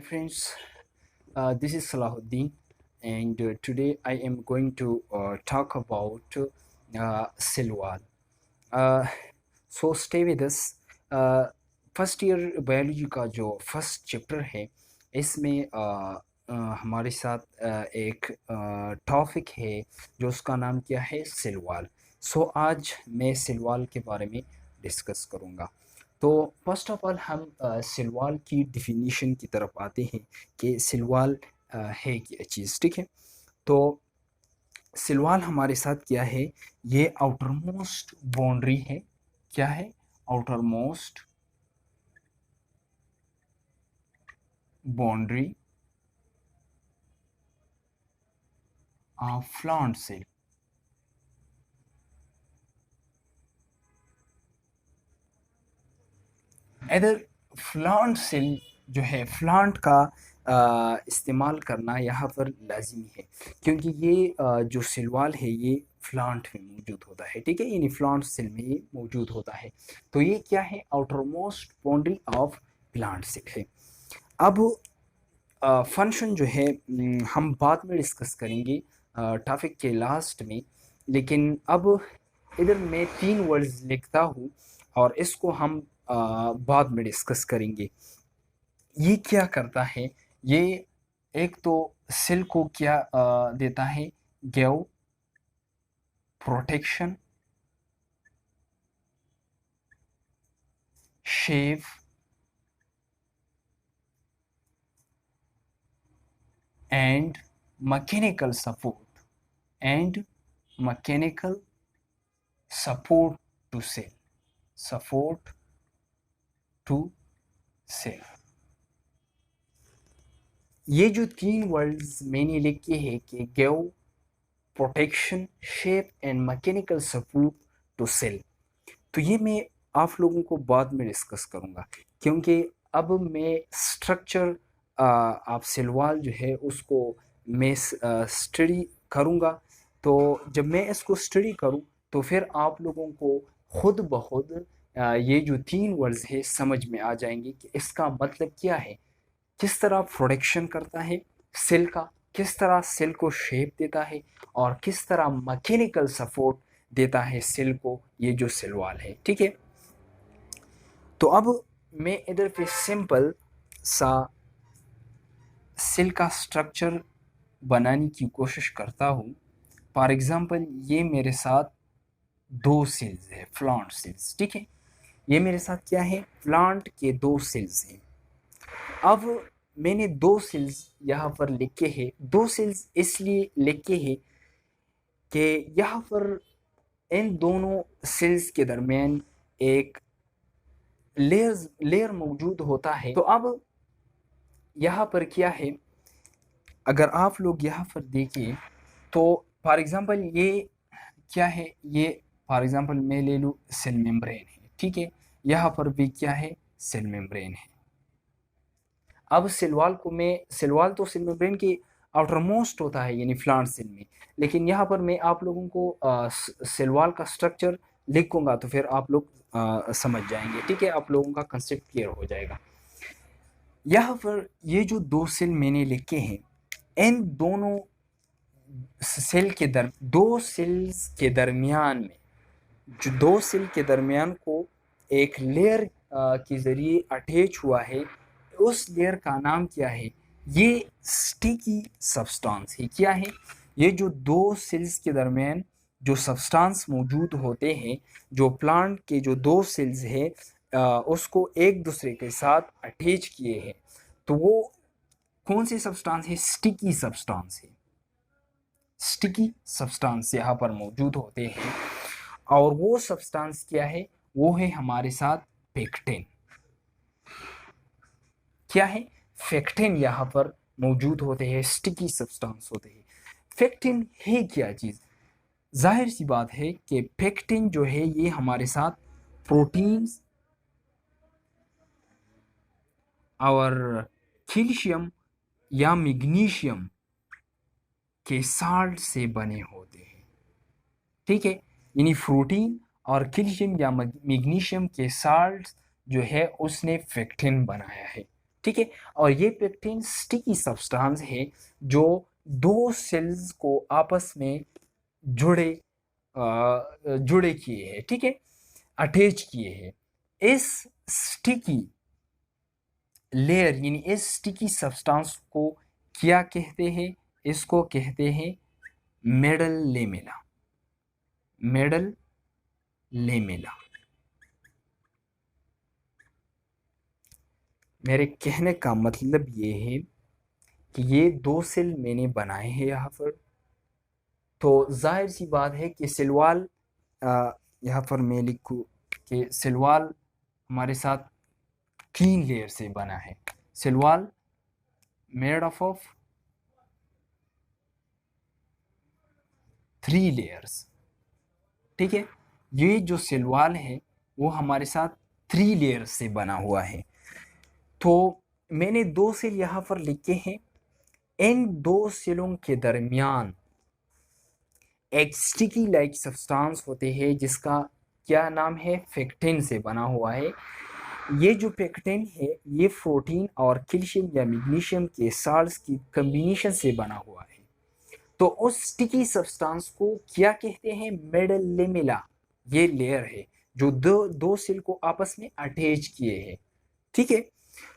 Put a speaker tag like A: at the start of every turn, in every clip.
A: Friends, this is Salahuddin, and today I am going to talk about Silwal. Uh, so stay with us. First year biology का जो first chapter है इसमें हमारे साथ एक topic है जो उसका नाम क्या है सिलवाल। सो आज मैं सिलवाल के बारे में डिस्कस करूँगा। तो फर्स्ट ऑफ ऑल हम सिलवाल की डिफिनीशन की तरफ आते हैं कि सिलवाल है क्या चीज़। ठीक है, तो सिलवाल हमारे साथ क्या है, ये आउटर मोस्ट बाउंड्री है। क्या है? Outer most boundary of plant cell. इधर प्लांट सेल जो है, प्लांट का इस्तेमाल करना यहाँ पर लाजिमी है, क्योंकि ये जो सिलवाल है ये प्लांट में मौजूद होता है। ठीक है, यानी प्लांट सेल में ये मौजूद होता है। तो ये क्या है? Outer most boundary of plant cell है। अब फंक्शन जो है हम बाद में डिस्कस करेंगे टॉपिक के लास्ट में, लेकिन अब इधर मैं 3 वर्ड्स लिखता हूँ और इसको हम बाद में डिस्कस करेंगे। ये क्या करता है? ये एक तो सेल को क्या देता है? Give protection, shape and mechanical support to cell, support to cell. ये जो 3 वर्ड्स मैंने लिखे हैं कि give protection, shape and mechanical support to cell, तो ये मैं आप लोगों को बाद में डिस्कस करूँगा, क्योंकि अब मैं स्ट्रक्चर आप सिलवाल जो है उसको मैं स्टडी करूँगा। तो जब मैं इसको स्टडी करूँ तो फिर आप लोगों को खुद ब खुद ये जो 3 वर्ड्स है समझ में आ जाएंगे कि इसका मतलब क्या है, किस तरह प्रोडक्शन करता है सेल का, किस तरह सेल को शेप देता है और किस तरह मैकेनिकल सपोर्ट देता है सेल को ये जो सिलवाल है। ठीक है, तो अब मैं इधर पे सिंपल सा सेल का स्ट्रक्चर बनाने की कोशिश करता हूँ। फॉर एग्जांपल ये मेरे साथ 2 सेल्स है, प्लांट सेल्स। ठीक है, ये मेरे साथ क्या है? प्लांट के 2 सेल्स हैं। अब मैंने 2 सेल्स यहाँ पर लिखे हैं। 2 सेल्स इसलिए लिखे हैं कि यहाँ पर इन दोनों सेल्स के दरमियान एक लेयर मौजूद होता है। तो अब यहाँ पर क्या है, अगर आप लोग यहाँ पर देखें तो फॉर एग्जांपल ये क्या है, ये फॉर एग्जांपल मैं ले लूँ सेल मेम्ब्रेन है। ठीक है, यहाँ पर भी क्या है? सेल मेम्ब्रेन है। अब सिलवाल तो सेल मेम्ब्रेन के आउटर मोस्ट होता है यानी प्लांट सेल में, लेकिन यहाँ पर मैं आप लोगों को सिलवाल का स्ट्रक्चर लिखूंगा तो फिर आप लोग समझ जाएंगे। ठीक है, आप लोगों का कंसेप्ट क्लियर हो जाएगा। यहाँ पर ये जो 2 सेल मैंने लिखे हैं, इन दोनों दो सेल्स के दरमियान में, जो 2 सेल के दरमियान को एक लेयर के ज़रिए अटैच हुआ है, उस लेयर का नाम क्या है? ये स्टिकी सब्सटेंस है। क्या है? ये जो 2 सेल्स के दरमियान जो सब्सटेंस मौजूद होते हैं, जो प्लांट के जो 2 सेल्स हैं उसको एक दूसरे के साथ अटैच किए हैं, तो वो कौन सी सब्सटेंस है? स्टिकी सब्सटेंस है। स्टिकी सब्सटेंस यहाँ पर मौजूद होते हैं, और वो सब्सटेंस क्या है? वो है हमारे साथ पेक्टिन। क्या है? पेक्टिन यहाँ पर मौजूद होते हैं, स्टिकी सब्सटेंस होते हैं। पेक्टिन है क्या चीज़? जाहिर सी बात है कि पेक्टिन जो है ये हमारे साथ प्रोटीन्स और कैल्शियम या मैग्नीशियम के साल्ट से बने होते हैं। ठीक है, यानी प्रोटीन और कैल्शियम या मैग्नीशियम के साल्ट जो है उसने पेक्टिन बनाया है। ठीक है। और ये पेक्टिन स्टिकी सब्सटेंस है जो दो सेल्स को आपस में जुड़े किए हैं, ठीक है, अटैच किए हैं। इस स्टिकी लेयर यानी इस स्टिकी सब्सटेंस को क्या कहते हैं? इसको कहते हैं मेडल लेमेला। Medal lamella. मेरे कहने का मतलब ये है कि ये दो सेल मैंने बनाए हैं यहाँ पर, तो जाहिर सी बात है कि सेलवाल यहाँ पर मैं लिखूँ कि सेलवाल हमारे साथ 3 लेयर से बना है। सेलवाल मेड ऑफ 3 लेयर्स, ठीक है। ये जो सेलवाल है वो हमारे साथ 3 लेयर्स से बना हुआ है। तो मैंने 2 सेल यहाँ पर लिखे हैं। इन 2 सेलों के दरमियान एक स्टिकी लाइक सब्सटेंस होते हैं जिसका क्या नाम है? पेक्टिन से बना हुआ है। ये जो पेक्टिन है ये प्रोटीन और कैल्शियम या मैग्नीशियम के साल्ट्स की कॉम्बिनेशन से बना हुआ है। तो उस स्टिकी सब्सटेंस को क्या कहते हैं? Medal lamella. ये लेयर है जो दो सेल को आपस में अटैच किए हैं, ठीक है।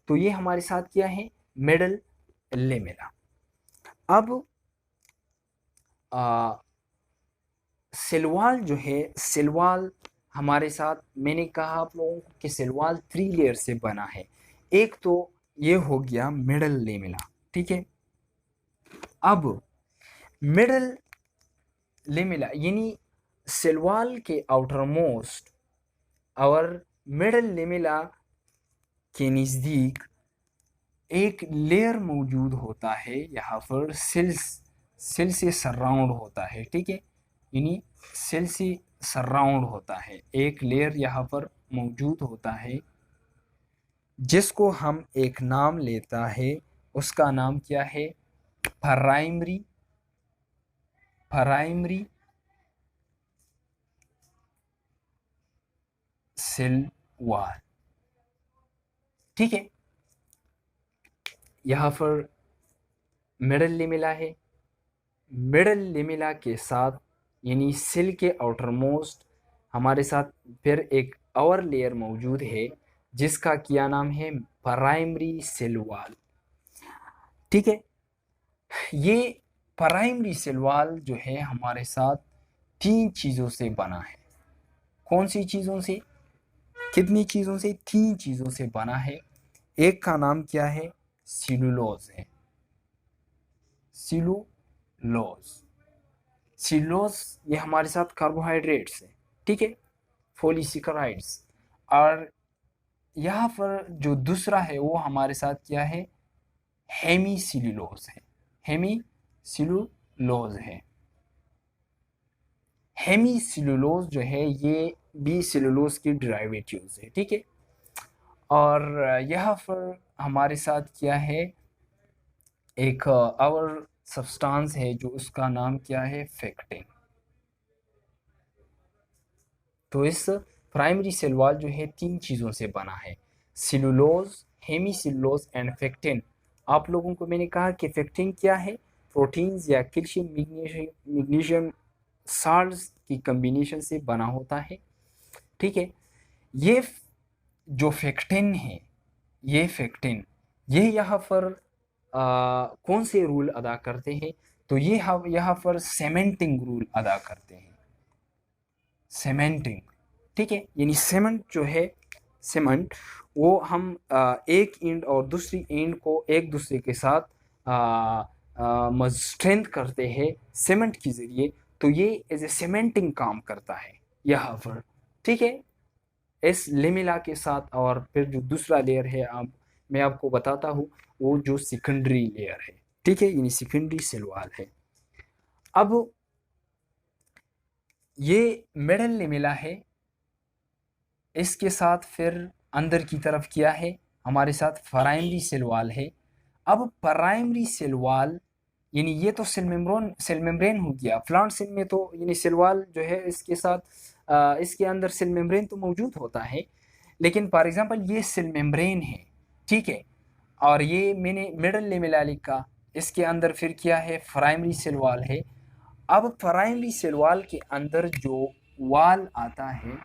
A: तो ये हमारे साथ क्या है? Medal lamella. अब सेलवाल जो है, सेलवाल हमारे साथ मैंने कहा आप लोगों को कि सेलवाल 3 लेयर से बना है। एक तो ये हो गया मिडल लेमिला, ठीक है। अब मिडल लेमिला यानी सेलवाल के आउटर मोस्ट और मिडल लेमिला के नज़दीक एक लेयर मौजूद होता है, यहाँ पर सेल से सराउंड होता है, ठीक है। यानी सेल से सराउंड होता है, एक लेयर यहाँ पर मौजूद होता है जिसको हम एक नाम लेता है। उसका नाम क्या है? प्राइमरी सेल वॉल, ठीक है। यहाँ पर मिडल लेमिला है। मिडल लेमिला के साथ यानी सेल के आउटर मोस्ट हमारे साथ फिर एक और लेयर मौजूद है जिसका क्या नाम है? प्राइमरी सेल वॉल, ठीक है। ये प्राइमरी सेल वॉल जो है हमारे साथ 3 चीज़ों से बना है। कौन सी चीज़ों से? कितनी चीज़ों से? 3 चीज़ों से बना है। एक का नाम क्या है? सेलुलोज है। सेलुलोज ये हमारे साथ कार्बोहाइड्रेट्स है, ठीक है, पॉलीसेकेराइड्स। और यहाँ पर जो दूसरा है वो हमारे साथ क्या है? हेमीसेलुलोज है। हेमीसेलुलोज है। हेमीसेलुलोज जो है ये भी सेलुलोज की डेरिवेटिव्स है, ठीक है। और यहाँ पर हमारे साथ क्या है? एक और सब्सटेंस है जो उसका नाम क्या है? पेक्टिन। तो इस प्राइमरी सेल वॉल जो है 3 चीज़ों से बना है, सेलुलोज, हेमीसेलुलोज एंड पेक्टिन। आप लोगों को मैंने कहा कि पेक्टिन क्या है? प्रोटीन्स या कैल्शियम मैग्नीशियम साल्ट्स की कॉम्बिनेशन से बना होता है, ठीक है। ये जो पेक्टिन है, ये पेक्टिन ये यहाँ पर कौन से रूल अदा करते हैं? तो ये यहाँ पर सेमेंटिंग रूल अदा करते हैं। सेमेंटिंग, ठीक है। यानी सीमेंट जो है, सीमेंट वो हम एक एंड और दूसरी एंड को एक दूसरे के साथ स्ट्रेंथ करते हैं सीमेंट के ज़रिए। तो ये एज ए सीमेंटिंग काम करता है यहाँ पर, ठीक है, इस लेमिला के साथ। और फिर जो दूसरा लेयर है मैं आपको बताता हूँ, वो जो सेकेंडरी लेयर है, ठीक है, यानी सेकेंडरी सेल वॉल है। अब ये मिडल लेमिला है, इसके साथ फिर अंदर की तरफ क्या है? हमारे साथ प्राइमरी सेल वॉल है। अब प्राइमरी सेल वॉल यानी ये तो सेल मेम्ब्रेन हो गया। प्लांट सेल में तो यानी सेल वॉल जो है इसके साथ इसके अंदर सेल मेम्ब्रेन तो मौजूद होता है, लेकिन फॉर एग्जांपल ये सेल मेम्ब्रेन है, ठीक है। और ये मैंने मिडल लेमेला लिखा, इसके अंदर फिर क्या है, प्राइमरी सेल वॉल है। अब प्राइमरी सेल वॉल के अंदर जो वॉल आता है,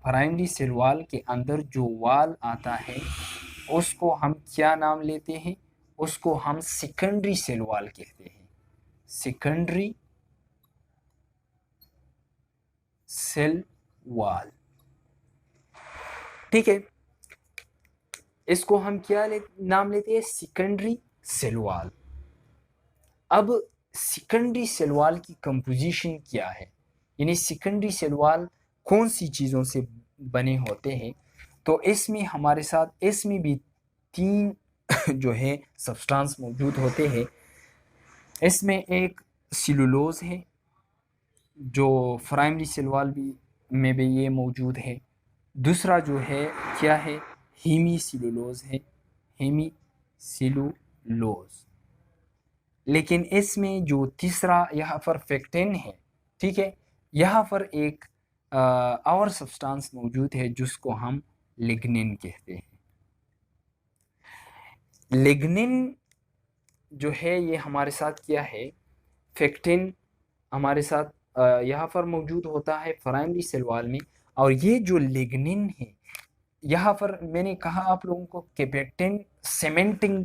A: प्राइमरी सेल वॉल के अंदर जो वॉल आता है उसको हम क्या नाम लेते हैं, उसको हम सेकेंडरी सेल वॉल कहते हैं, सेकेंडरी सेल वॉल। ठीक है, इसको हम क्या नाम लेते हैं, सेकेंडरी सेल वॉल। अब सेकेंडरी सेल वॉल की कंपोजिशन क्या है, यानी सेकेंडरी सेल वॉल कौन सी चीज़ों से बने होते हैं। तो इसमें हमारे साथ इसमें भी 3 जो है सब्सटेंस मौजूद होते हैं। इसमें एक सेलुलोज है जो प्राइमरी सेल वॉल में भी ये मौजूद है। दूसरा जो है क्या है, हेमी सेलुलोज है, हेमी सेलुलोज। लेकिन इसमें जो तीसरा यहाँ पर पेक्टिन है, ठीक है, यहाँ पर एक और सब्सटेंस मौजूद है जिसको हम लिग्निन कहते हैं। लिग्निन जो है ये हमारे साथ क्या है, पेक्टिन हमारे साथ यहाँ पर मौजूद होता है प्राइमरी सेल वॉल में। और ये जो लिग्निन है, यहाँ पर मैंने कहा आप लोगों को कि पेक्टिन सीमेंटिंग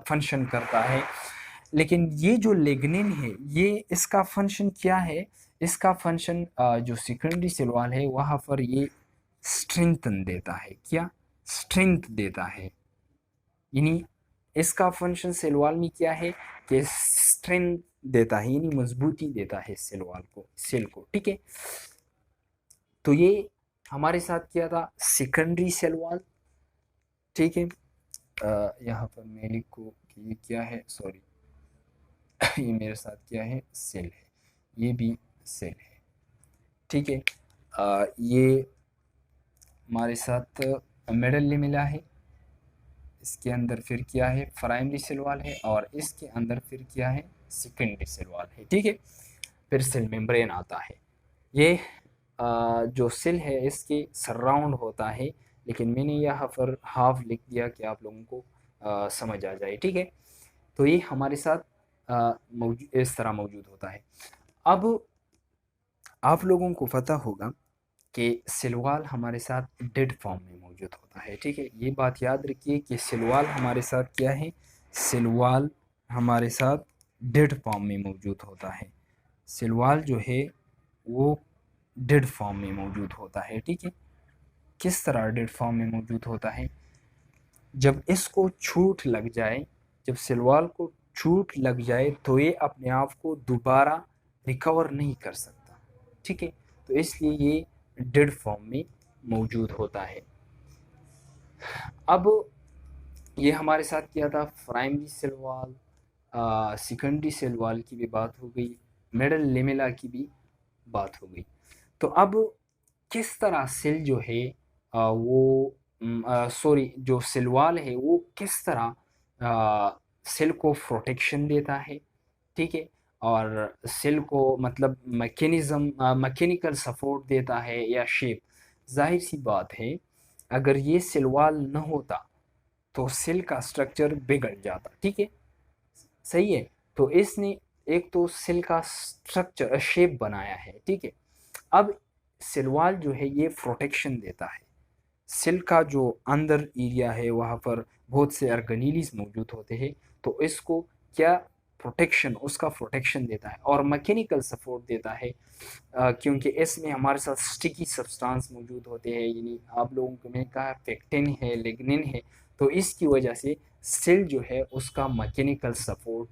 A: फंक्शन करता है, लेकिन ये जो लिग्निन है ये इसका फंक्शन क्या है, इसका फंक्शन जो सेकेंडरी सेल वॉल है वहाँ पर ये स्ट्रेंथन देता है, क्या स्ट्रेंथ देता है, यानी इसका फंक्शन सेल वॉल में क्या है कि स्ट्रेंथ देता है, यानी मजबूती देता है सेल वॉल को, सेल को। ठीक है, तो ये हमारे साथ क्या था, सेकेंडरी सेल वॉल। ठीक है, यहाँ पर मैं लिखूँ कि ये क्या है, सॉरी ये मेरे साथ क्या है, सेल है, ये भी सेल है। ठीक है, ये हमारे साथ मिडल लेमेला है, इसके अंदर फिर क्या है, प्राइमरी सेल वॉल है, और इसके अंदर फिर क्या है, सेकेंडरी सेल वॉल है। ठीक है, फिर सेल मेम्ब्रेन आता है। ये जो सेल है इसके सराउंड होता है, लेकिन मैंने यहाँ पर हाफ लिख दिया कि आप लोगों को समझ आ जाए। ठीक है, तो ये हमारे साथ इस तरह मौजूद होता है। अब आप लोगों को पता होगा कि सेल वॉल हमारे साथ डेड फॉर्म में मौजूद होता है। ठीक है, ये बात याद रखिए कि सेल वॉल हमारे साथ क्या है, सेल वॉल हमारे साथ डेड फॉर्म में मौजूद होता है। सेल वॉल जो है वो डेड फॉर्म में मौजूद होता है। ठीक है, किस तरह डेड फॉर्म में मौजूद होता है, जब इसको चोट लग जाए, जब सेल वॉल को चोट लग जाए तो ये अपने आप को दोबारा रिकवर नहीं कर सकता। ठीक है, तो इसलिए ये डेड फॉर्म में मौजूद होता है। अब ये हमारे साथ क्या था, primary cell wall, secondary cell wall की भी बात हो गई, मिडल लेमेला की भी बात हो गई। तो अब किस तरह सेल जो है वो सॉरी जो सेल वॉल है वो किस तरह सेल को प्रोटेक्शन देता है। ठीक है, और सेल को मतलब मैकेनिकल सपोर्ट देता है या शेप। जाहिर सी बात है अगर ये सेल वॉल न होता तो सेल का स्ट्रक्चर बिगड़ जाता। ठीक है, सही है, तो इसने एक तो सेल का स्ट्रक्चर शेप बनाया है। ठीक है, अब सेल वॉल जो है ये प्रोटेक्शन देता है, सेल का जो अंदर एरिया है वहाँ पर बहुत से ऑर्गेनेल्स मौजूद होते हैं, तो इसको क्या प्रोटेक्शन, उसका प्रोटेक्शन देता है और मैकेनिकल सपोर्ट देता है, क्योंकि इसमें हमारे साथ स्टिकी सब्सटेंस मौजूद होते हैं, यानी आप लोगों को मैंने कहा पेक्टिन है, लिग्निन है, तो इसकी वजह से सेल जो है उसका मैकेनिकल सपोर्ट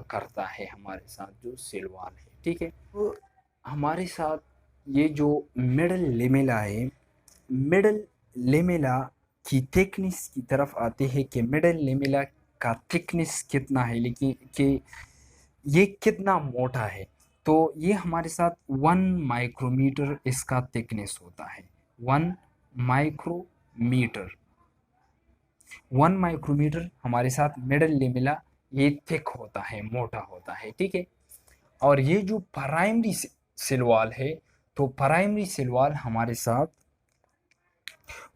A: करता है हमारे साथ जो सेल वॉल है। ठीक है, तो हमारे साथ ये जो मिडल लेमेला है, मिडल लेमेला की थिकनेस की तरफ आते हैं कि मिडल लेमेला का थिकनेस कितना है, लेकिन कि ये कितना मोटा है। तो ये हमारे साथ 1 माइक्रोमीटर इसका थिकनेस होता है, 1 माइक्रोमीटर। 1 माइक्रोमीटर हमारे साथ मिडल लेमेला ये थिक होता है, मोटा होता है। ठीक है, और ये जो प्राइमरी सेल वॉल है, तो प्राइमरी सेल वॉल हमारे साथ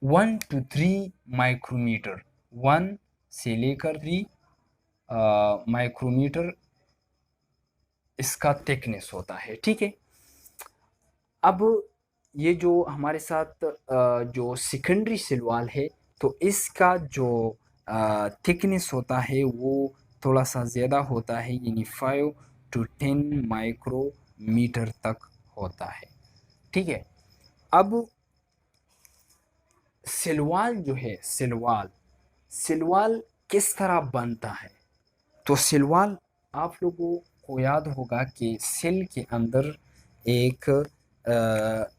A: 1 to 3 माइक्रोमीटर 1 से लेकर 3 माइक्रोमीटर इसका थिकनेस होता है, ठीक है। अब ये जो हमारे साथ जो सेकेंडरी सेल वॉल है, तो इसका जो थिकनेस होता है वो थोड़ा सा ज़्यादा होता है, यानी 5 to 10 माइक्रोमीटर तक होता है, ठीक है। अब सेल वॉल जो है, सेल वॉल किस तरह बनता है? तो सेल वॉल आप लोगों को याद होगा कि सेल के अंदर एक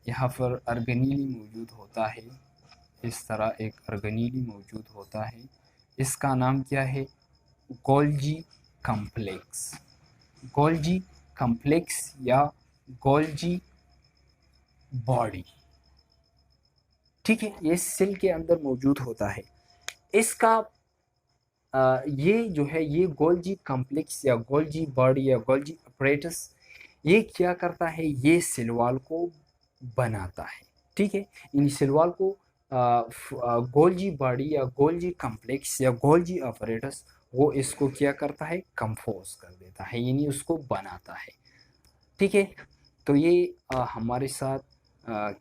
A: यहाँ पर अर्गेनीली मौजूद होता है, इस तरह एक अर्गेनीली मौजूद होता है। इसका नाम क्या है? Golgi complex. गोल्जी कॉम्प्लेक्स या गोल्जी बॉडी, ठीक है, ये सेल के अंदर मौजूद होता है। इसका ये जो है, ये गोल्जी कॉम्प्लेक्स या गोल्जी बॉडी या गोल्जी अपरेटस, ये क्या करता है? ये सेल वॉल को बनाता है, ठीक है। इन सेल वॉल को गोल्जी बॉडी या गोल्जी कॉम्प्लेक्स या गोल्जी अपरेटस, वो इसको क्या करता है? कंपोज कर देता है, यानी उसको बनाता है, ठीक है। तो ये हमारे साथ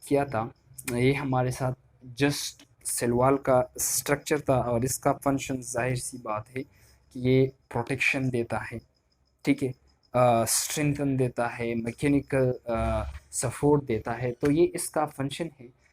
A: क्या था, ये हमारे साथ जस्ट सेल वॉल का स्ट्रक्चर था, और इसका फंक्शन जाहिर सी बात है कि ये प्रोटेक्शन देता है, ठीक है, स्ट्रेंथन देता है, मैकेनिकल सपोर्ट देता है। तो ये इसका फंक्शन है